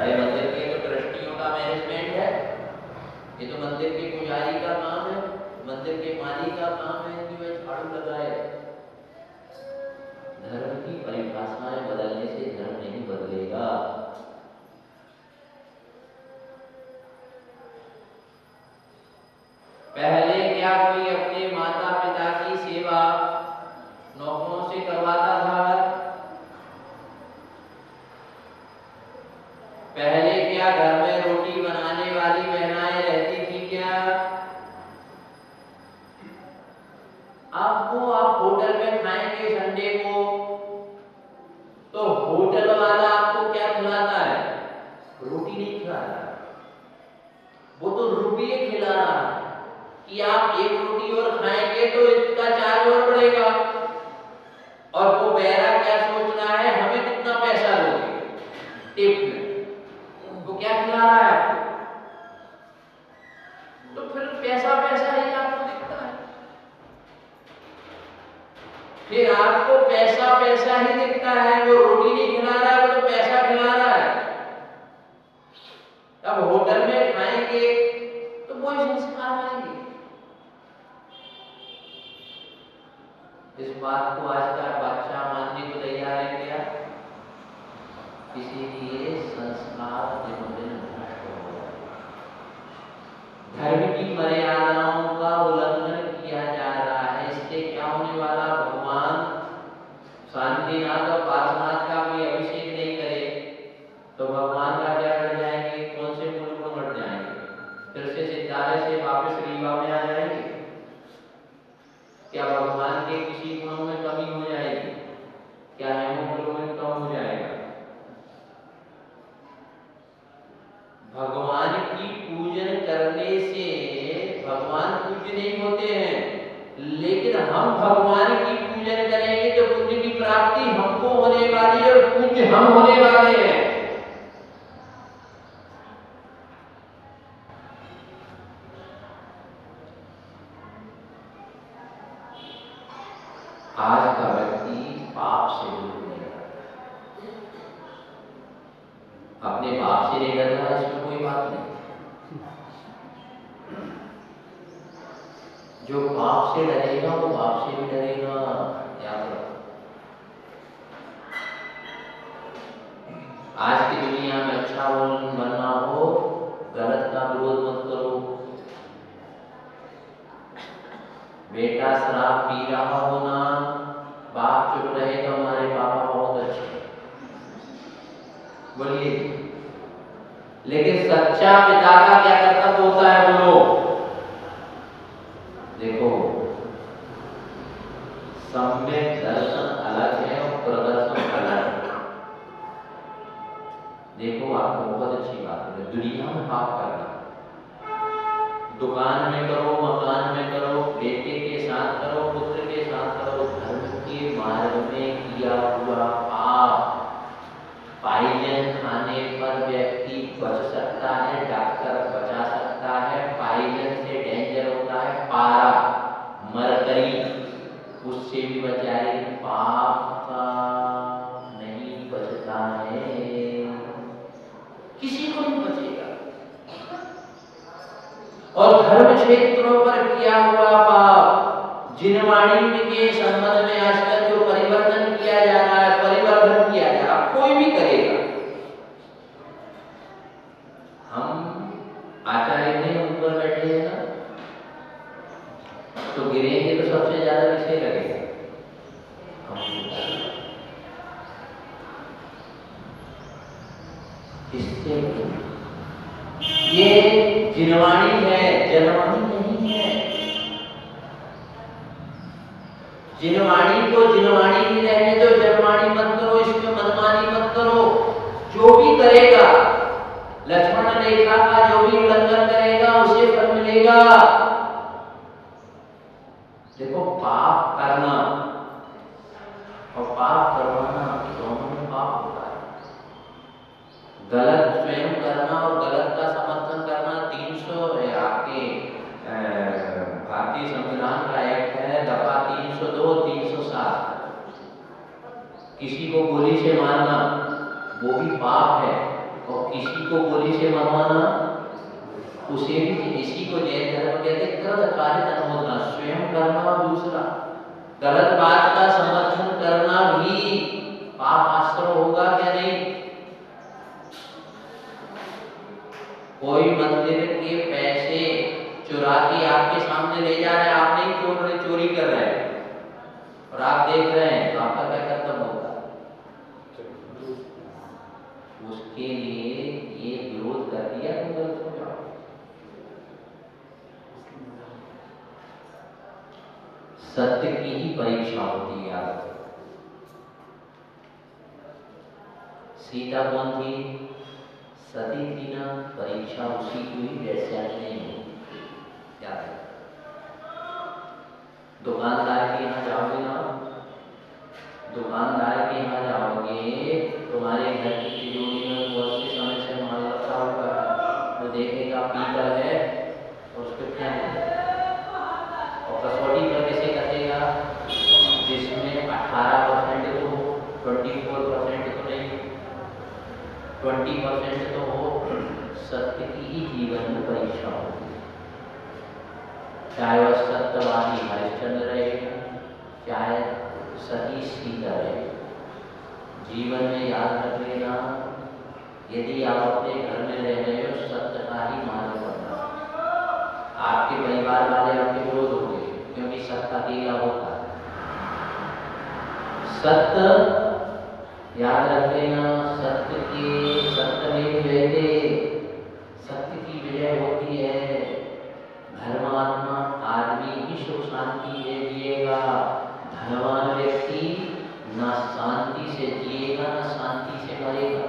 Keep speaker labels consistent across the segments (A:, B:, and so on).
A: अरे मंदिर के तो ट्रस्टियों का मैनेजमेंट है, ये तो मंदिर के पुजारी का काम है, मंदिर के माली का काम है कि वह झाड़ू लगाए। धर्म की परिभाषाएं बदलने से धर्म नहीं बदलेगा। पहले क्या कोई अपने माता पिता की सेवा नौकरों से करवाता था? पहले क्या घर में रोटी बनाने वाली बहनाएं रहती थी क्या? आपको आप होटल में खाएंगे संडे को, तो होटल वाला आपको क्या खिलाता है? रोटी नहीं खिला रहा, वो तो रुपये खिला रहा है कि आप एक रोटी और खाएंगे तो इसका चार्ज और बढ़ेगा। और वो बेरा क्या सोच रहा है, हमें कितना पैसा दोगे टिप में, वो क्या खिला रहा है आपको? तो फिर पैसा पैसा ही आपको दिखता है, फिर आपको पैसा पैसा ही दिखता है। वो रोटी नहीं खिला रहा है, वो तो पैसा खिला रहा है। अब होटल में खाएंगे तो वो संस्कार आएंगे। इस बात को आज का बादशाह मानने को तैयार है क्या? इसीलिए संस्कार दिन दिन नष्ट हो रहे हैं। धर्म की मर्यादाओं का उल्लंघन किया जा रहा है। इससे क्या होने वाला? भगवान शांतिनाथ और पार्श्वनाथ का कोई अभिषेक नहीं करे तो भगवान का क्या कर जाएंगे? कौन से मुल्क में मर जाएंगे? फिर से सिद्धालय से वापस रीवा में आ जाएंगे? क्या भगवान के किसी गुणों में कमी हो जाएगी? क्या हेमोग्लोबिन कम हो जाएगा? भगवान की पूजन करने से भगवान पूज्य नहीं होते हैं, लेकिन हम भगवान की पूजन करेंगे तो पुण्य की प्राप्ति हमको होने वाली है और पूज्य हम होने वाले हैं। आज का व्यक्ति पाप से दूर नहीं रहता, अपने पाप से नहीं डर रहा, इसमें कोई बात नहीं। जो पाप से डरेगा वो पाप से भी डरेगा, याद रखो। आज की दुनिया में अच्छा बनना हो, गलत का विरोध मत करो। बेटा शराब पी रहा हो ना, बाप चुप रहे तो हमारे पापा बहुत अच्छे, बोलिए। लेकिन सच्चा पिता का क्या कर्तव्य होता है? बोलो। देखो, सम्यक दर्शन अलग है और प्रदर्शन अलग है। देखो, आपको बहुत अच्छी बात है, दुनिया में पाप करना, दुकान में करो, मकान में करो, बेटे के साथ करो, पुत्र के साथ करो, धर्म के मार्ग में किया हुआ पाप। पाइजन खाने पर व्यक्ति बच सकता है, डॉक्टर बचा सकता है। पाइजन से डेंजर होता है पारा, मरकरी, उससे भी बचा, लेकिन पाप का नहीं बचता है, किसी को नहीं बचेगा। और धर्म क्षेत्रों पर किया हुआ पाप, जिनवाणी के संबंध में आजकल जो परिवर्तन किया जा रहा है, परिवर्तन किया जा रहा है, कोई भी करेगा। हम आचार्य ने ऊपर बैठे हैं ना, तो गिरेंगे तो सबसे ज्यादा किसे लगेगा? इससे ये जिनवाणी है, जनवाणी नहीं है। जिनवाणी को जिनवाणी ही रहने दो, जनवाणी मत करो, इसमें मनमानी मत करो। जो भी करेगा, लक्ष्मण रेखा का जो भी उल्लंघन करेगा उसे फल मिलेगा। देखो, पाप करना और पाप करवाना, दोनों में पाप होता है। गलत स्वयं करना और गलत का समर्थन करना, 300 आपके भारतीय संविधान का एक्ट है, दफा 302, 307। किसी को गोली से मारना वो भी पाप है और किसी को गोली से मरवाना, उसे भी, इसी को जैन धर्म कहते हैं कृत कार्य अनुमोदना, स्वयं करना और दूसरा गलत बात का समर्थन करना भी पाप आश्रय होगा क्या? नहीं। कोई मंदिर के पैसे चुरा के आपके सामने ले जा रहा है, आप नहीं चोरी कर रहे हैं और आप देख रहे हैं, तो आपका क्या कर्तव्य होगा? उसके लिए ये विरोध कर दिया तो गलत हो जाओ। सत्य की ही परीक्षा होती है। याद, सीता कौन थी? सती थी ना, परीक्षा उसी की हुई, वैसे नहीं हुई। क्या है? दुकानदार के यहाँ जाओगे ना, दुकानदार के यहाँ जाओगे, तुम्हारे घर की तिजोरी में बहुत से समय से माल रखा हुआ है, वो देखेगा पीतल है और उसको क्या है, और कसौटी पर कैसे कटेगा? जिसमें 18% तो हो, 24% तो नहीं, 20% तो हो। सत्य की ही जीवन में परीक्षा होगी, चाहे वह सत्यवादी हरिश्चंद्र रहे, चाहे सती सीता रहे। जीवन में याद रख लेना, यदि आप अपने घर में रह रहे हो, सत्य का ही मार्ग करना। आपके परिवार वाले आपके विरोध होंगे, क्योंकि सत्य अकेला होता है। सत्य याद रख लेना, सत्य में जयते, सत्य की विजय होती है। धर्मात्मा आदमी ही सुख शांति से जिएगा, धनवान व्यक्ति ना शांति से जिएगा ना शांति से मरेगा।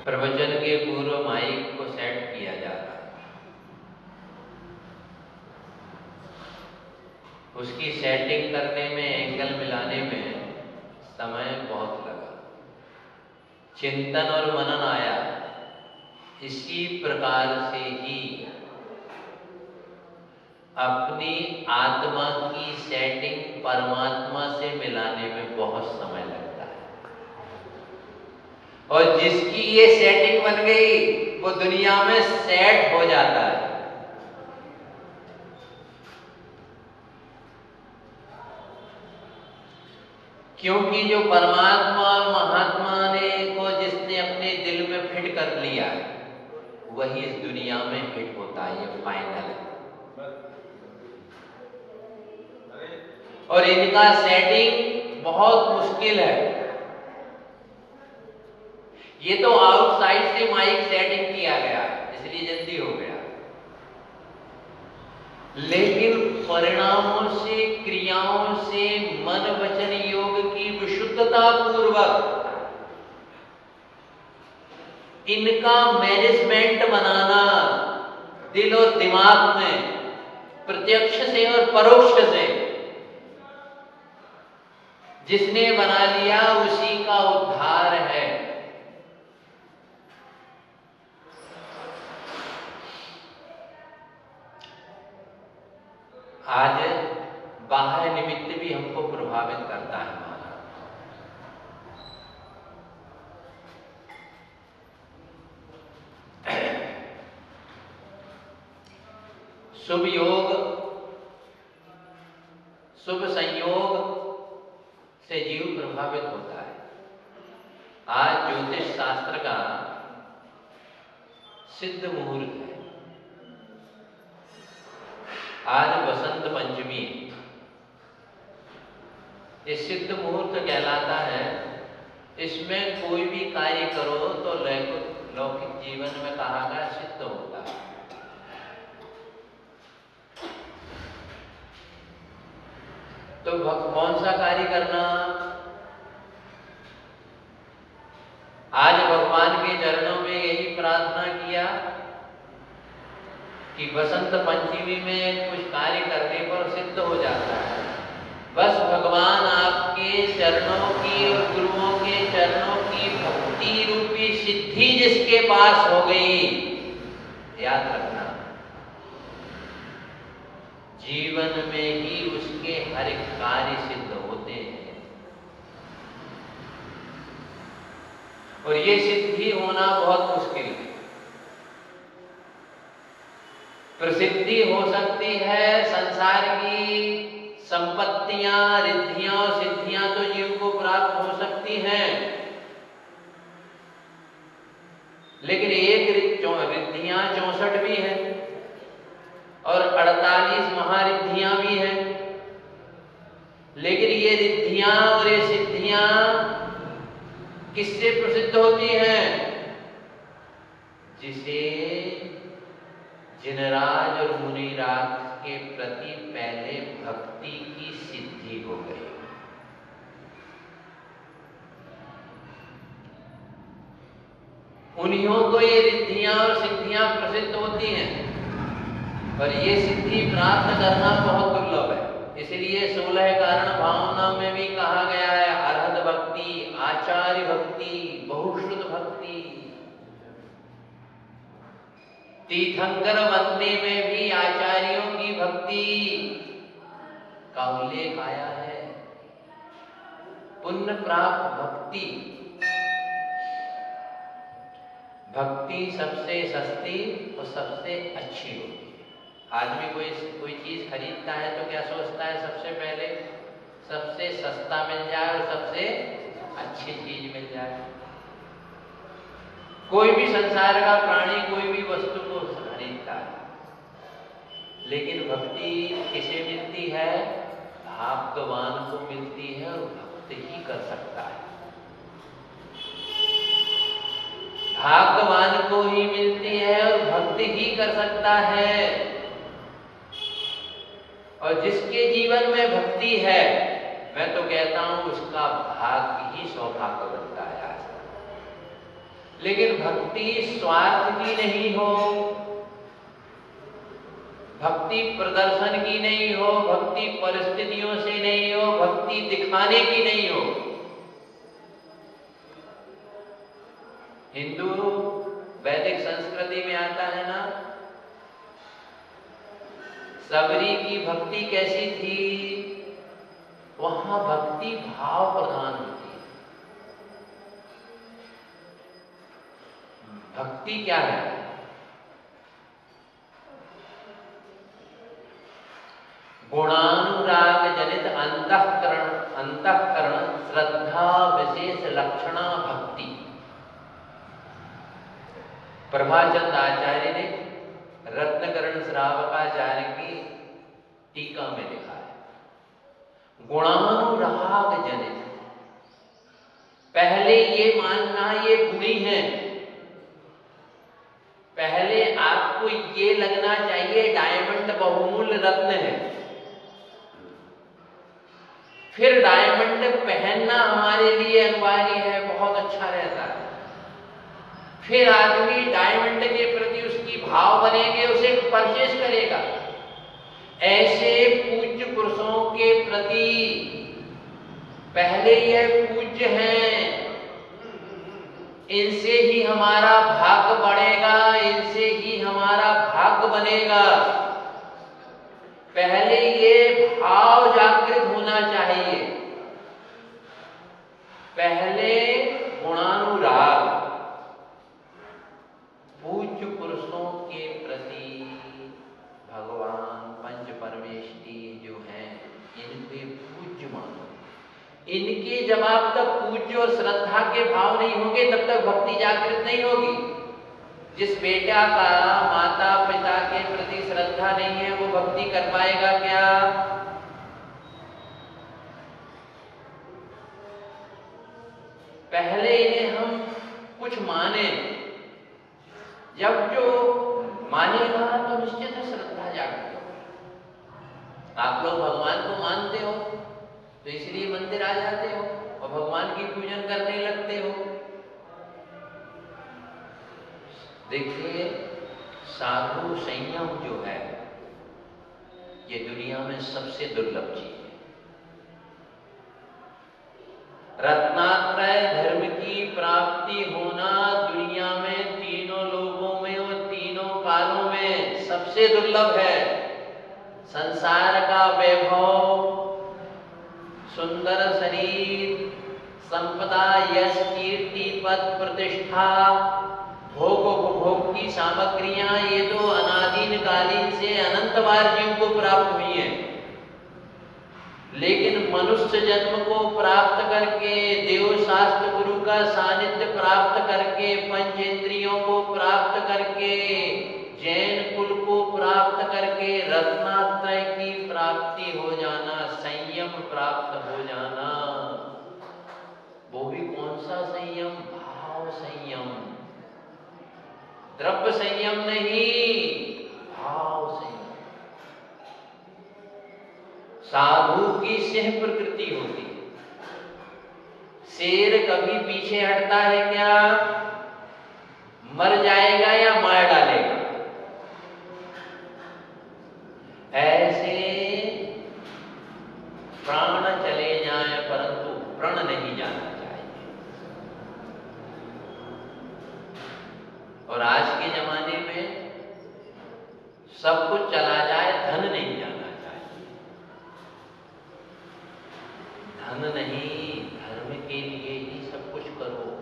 A: प्रवचन के पूर्व माइक को सेट किया जा रहा है, उसकी सेटिंग करने में, एंगल मिलाने में समय बहुत लगा, चिंतन और मनन आया। इसी प्रकार से ही अपनी आत्मा की सेटिंग परमात्मा से मिलाने में बहुत समय लगता है, और जिसकी ये सेटिंग बन गई वो दुनिया में सेट हो जाता है। क्योंकि जो परमात्मा और महात्मा ने को जिसने अपने दिल में फिट कर लिया है, वही इस दुनिया में फिट होता है, ये फाइनल है। और इनका सेटिंग बहुत मुश्किल है। ये तो आउटसाइड से माइक सेटिंग किया गया, इसलिए जल्दी हो गया, लेकिन परिणामों से, क्रियाओं से, मन वचन योग की विशुद्धता पूर्वक इनका मैनेजमेंट बनाना दिल और दिमाग में, प्रत्यक्ष से और परोक्ष से, जिसने बना लिया उसी का उद्धार है। आज बाह्य निमित्त भी हमको प्रभावित करता है। शुभ योग, शुभ संयोग से जीव प्रभावित होता है। आज ज्योतिष शास्त्र का सिद्ध मुहूर्त है। आज बसंत पंचमी, ये सिद्ध मुहूर्त कहलाता है। इसमें कोई भी कार्य करो तो लौकिक जीवन में कहा गया सिद्ध होता है। तो कौन सा कार्य करना? आज भगवान के चरणों में यही प्रार्थना किया कि बसंत पंचमी में कुछ कार्य करने पर सिद्ध हो जाता है। बस भगवान आपके चरणों की और गुरुओं के चरणों की भक्ति रूपी सिद्धि जिसके पास हो गई, याद रखना, जीवन में ही उसके हर एक कार्य सिद्ध होते हैं। और ये सिद्धि होना बहुत मुश्किल है। प्रसिद्धि हो सकती है, संसार की संपत्तियां, रिद्धियां और सिद्धियां तो जीव को प्राप्त हो सकती हैं, लेकिन एक रिद्धियां 64 भी है और 48 महारिद्धियां भी हैं। लेकिन ये रिद्धियां और ये सिद्धियां किससे प्रसिद्ध होती हैं? जिसे जिनराज और मुनिराज के प्रति पहले भक्ति की सिद्धि हो गई, उन्हीं को ये रिद्धियां और सिद्धियां प्रसिद्ध होती हैं। पर ये सिद्धि प्राप्त करना बहुत दुर्लभ है। इसलिए 16 कारण भावना में भी कहा गया है अरहत भक्ति, आचार्य भक्ति, बहुश्रुत भक्ति। तीर्थंकर बनने में भी आचार्यों की भक्ति का उल्लेख आया है। पुण्य प्राप्त भक्ति, भक्ति सबसे सस्ती और सबसे अच्छी होती है। आदमी कोई चीज खरीदता है तो क्या सोचता है? सबसे पहले सबसे सस्ता मिल जाए और सबसे अच्छी चीज मिल जाए। कोई भी संसार का प्राणी कोई भी वस्तु को खरीदता है, लेकिन भक्ति किसे मिलती है? भाग्यवान को मिलती है और भक्त ही कर सकता है। भाग्यवान को ही मिलती है और भक्त ही कर सकता है। और जिसके जीवन में भक्ति है, मैं तो कहता हूं उसका भाग्य ही सौभाग्य बनता है। लेकिन भक्ति स्वार्थ की नहीं हो, भक्ति प्रदर्शन की नहीं हो, भक्ति परिस्थितियों से नहीं हो, भक्ति दिखाने की नहीं हो। हिंदू वैदिक संस्कृति में आता है ना, सबरी की भक्ति कैसी थी? वहां भक्ति भाव प्रधान होती है। भक्ति क्या है? गुणानुराग जनित अंतःकरण श्रद्धा विशेष लक्षणा भक्ति। प्रभाचंद आचार्य ने रत्नकरण श्रावकाचार्य की टीका में लिखा है, गुणानुराग जनित। पहले ये मानना ये गुणी है, पहले आपको ये लगना चाहिए डायमंड बहुमूल्य रत्न है, फिर डायमंड पहनना हमारे लिए अनिवार्य है, बहुत अच्छा रहता है। फिर आदमी डायमंड के प्रति उसकी भाव बनेंगे, उसे परचेज करेगा। ऐसे पूज्य पुरुषों के प्रति पहले यह पूज्य हैं, इनसे ही हमारा भाग्य बढ़ेगा, इनसे ही हमारा भाग्य बनेगा। पहले ये भाव जागृत होना चाहिए। पहले गुणानुराग, पूज्य पुरुषों के प्रति भगवान पंच परमेष्टि जो हैं, इनके पूज्य मानो। इनके जब आप तक पूज्य और श्रद्धा के भाव नहीं होंगे, तब तक भक्ति जागृत नहीं होगी। जिस बेटा का माता पिता के प्रति श्रद्धा नहीं है, वो भक्ति कर पाएगा क्या? पहले इन्हें हम कुछ माने, जब जो मानेगा तो निश्चित है श्रद्धा जागृत होगी। आप लोग भगवान को मानते हो तो इसलिए मंदिर आ जाते हो और भगवान की पूजन करने लगते हो। देखिए, साधु संयम जो है, ये दुनिया में सबसे दुर्लभ चीज है। रत्नात्रय धर्म की प्राप्ति होना दुनिया में तीनों लोगों में और तीनों कालों में सबसे दुर्लभ है। संसार का वैभव, सुंदर शरीर, संपदा, यश, कीर्ति, पद, प्रतिष्ठा, भोग उपभोग की सामग्रियां, ये तो अनादीन कालीन से अनंत बार जीव को प्राप्त हुई है। लेकिन मनुष्य जन्म को प्राप्त करके, देव शास्त्र गुरु का सानिध्य प्राप्त करके, पंचेंद्रियों को प्राप्त करके, जैन कुल को प्राप्त करके, रत्नात्रय की प्राप्ति हो जाना, संयम प्राप्त हो जाना, वो भी कौन सा संयम? भाव संयम। द्रव्य संयम नहीं, भाव संयम। साधु की सिंह प्रकृति होती है। शेर कभी पीछे हटता है क्या? मर जाएगा या मार डालेगा। ऐसे प्राण चले जाएं परंतु प्रण नहीं जाना चाहिए। और आज के जमाने में सब कुछ चला जाए, धन नहीं जाना चाहिए। धन नहीं, धर्म के लिए ही सब कुछ करो।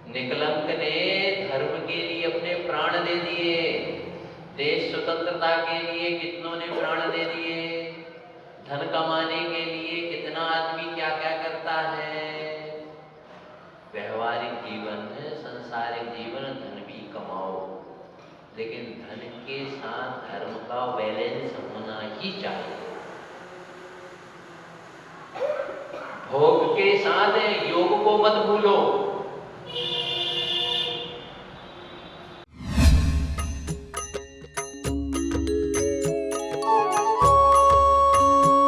A: निकलंक ने धर्म के लिए अपने प्राण दे दिए। देश स्वतंत्रता के लिए कितनों ने प्राण दे दिए। धन कमाने के लिए कितना आदमी क्या क्या करता है। व्यवहारिक जीवन है, संसारिक जीवन, धन भी कमाओ, लेकिन धन के साथ धर्म का बैलेंस होना ही चाहिए। भोग के साथ योग को मत भूलो।